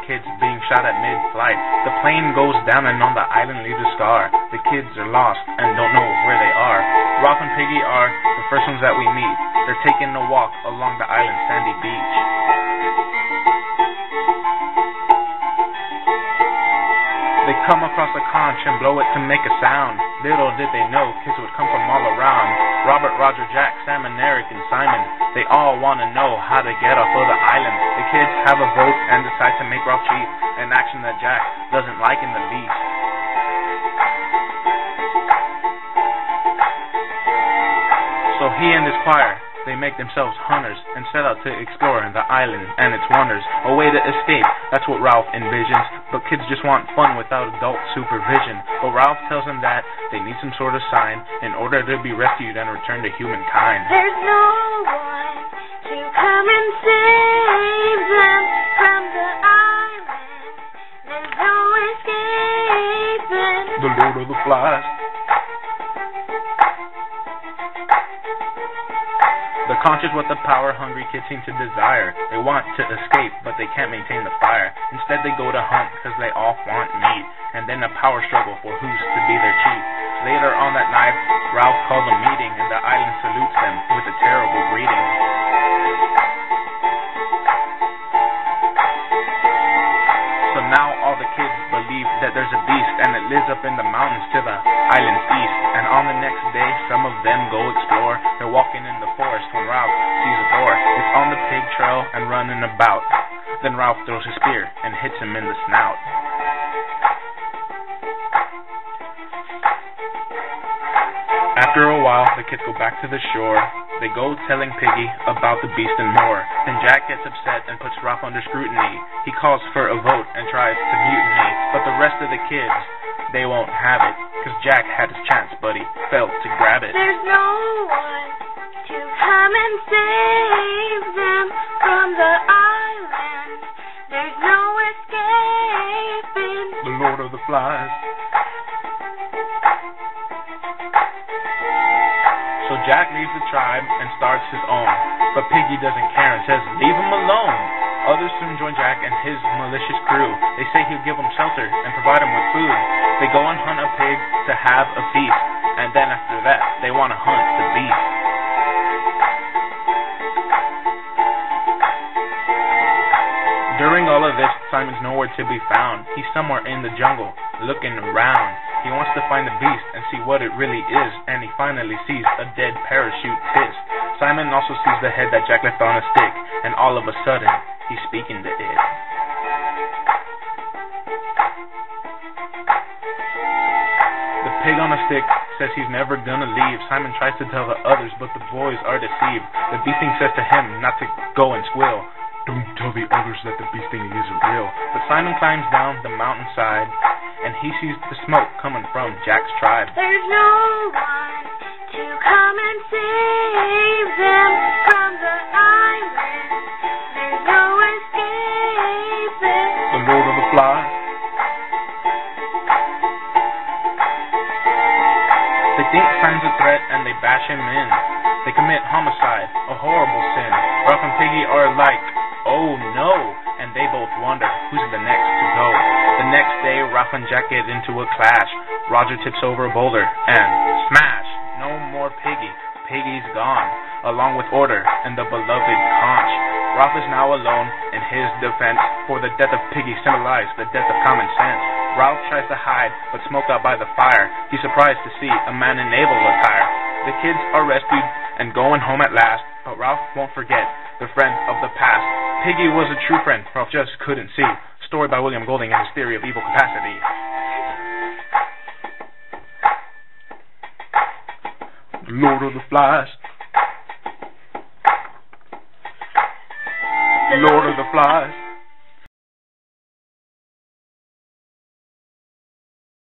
kids being shot at mid-flight. The plane goes down and on the island leaves a scar. The kids are lost and don't know where they are. Ralph and Piggy are the first ones that we meet. They're taking a walk along the island's sandy beach. They come across a conch and blow it to make a sound. Little did they know kids would come from all around. Robert, Roger, Jack, samneric, and Simon, they all want to know how to get off of the island. The kids have a vote and decide to make Ralph chief, an action that Jack doesn't like in the least. So he and his choir, they make themselves hunters and set out to explore the island and its wonders. A way to escape, that's what Ralph envisions. But kids just want fun without adult supervision. But Ralph tells them that they need some sort of sign in order to be rescued and return to humankind. There's no one to come and save them from the island. There's no escaping the Lord of the Flies. The conch is what the power-hungry kids seem to desire. They want to escape, but they can't maintain the fire. Instead, they go to hunt because they all want meat, and then a power struggle for who's to be their chief. Later on that night, Ralph calls a meeting, and the island salutes them with a terrible greeting. So now all the kids believe that there's a beast, and it lives up in the mountains to the island's east. And on the next day, some of them go explore. They're walking in the forest when Ralph sees a door. It's on the pig trail and running about. Then Ralph throws his spear and hits him in the snout. After a while, the kids go back to the shore. They go telling Piggy about the beast and more. Then Jack gets upset and puts Ralph under scrutiny. He calls for a vote and tries to mutiny. But the rest of the kids, they won't have it, because Jack had his chance, but he failed to grab it. There's no one to come and save them from the island. There's no escaping the Lord of the Flies. So Jack leaves the tribe and starts his own, but Piggy doesn't care and says, "Leave him alone." Others soon join Jack and his malicious crew. They say he'll give them shelter and provide them with food. They go and hunt a pig to have a feast, and then after that, they want to hunt the beast. During all of this, Simon's nowhere to be found. He's somewhere in the jungle, looking around. He wants to find the beast and see what it really is, and he finally sees a dead parachutist. Simon also sees the head that Jack left on a stick, and all of a sudden, he's speaking to it. The pig on a stick says he's never gonna leave. Simon tries to tell the others, but the boys are deceived. The bee thing says to him not to go and squeal. "Don't tell the others that the beast thing isn't real." But Simon climbs down the mountainside, and he sees the smoke coming from Jack's tribe. There's no one to come and save them from the island. There's no escaping the Lord of the Flies. They think Simon's a threat and they bash him in. They commit homicide, a horrible sin. Ralph and Piggy are like, "Oh no," and they both wonder who's the next to go. The next day, Ralph and Jack get into a clash. Roger tips over a boulder and smash! No more Piggy. Piggy's gone, along with order and the beloved conch. Ralph is now alone in his defense, for the death of Piggy symbolized the death of common sense. Ralph tries to hide, but smoked out by the fire. He's surprised to see a man in naval attire. The kids are rescued and going home at last, but Ralph won't forget the friend of the past. Piggy was a true friend Ralph just couldn't see. Story by William Golding and his theory of evil capacity. Lord of the Flies. Lord of the Flies.